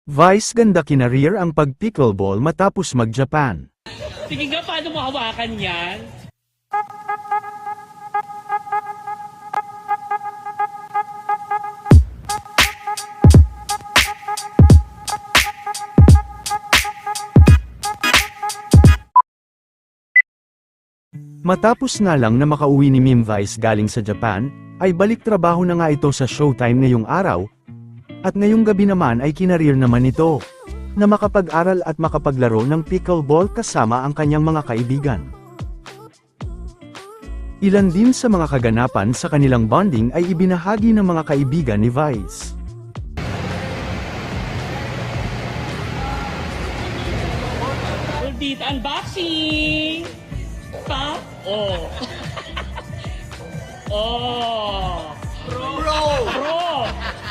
Vice ganda kinareer ang pag-pickleball matapos mag-Japan. Sige nga, paano mo hawakan yan? Matapos nga lang na makauwi ni Mim Vice galing sa Japan, ay balik trabaho na nga ito sa Showtime ngayong araw. At ngayong gabi naman ay kinareer naman ito, na makapag-aral at makapaglaro ng pickleball kasama ang kanyang mga kaibigan. Ilan din sa mga kaganapan sa kanilang bonding ay ibinahagi ng mga kaibigan ni Vice. Ulit, unboxing! Pa? Oh. Oh. Pro!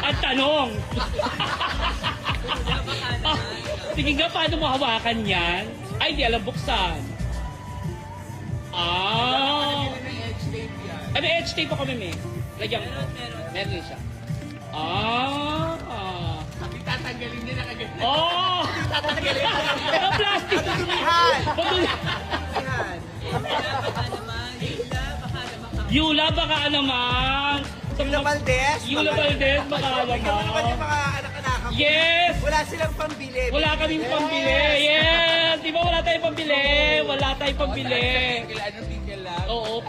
At tanong! Sige nga, paano mo hawakan yan? Ay, di alam buksan. Ah! Ay, may edge tape ako, Meme. Lagyan ko. Meron siya. Ah! Tatanggalin niya na kagad. Oh! Tatanggalin niya na kagad. Ang plastic! Patutulihan! Yula, baka naman! Yula Valdez? Yula Valdez, baka Ikaw naman naman! yung mga anak-anak mo. Yes! Wala silang pambili. Wala kaming pambili! Yes! Di ba wala tayong pambili? Wala tayong pambili! Ano tinggal lang? Oo.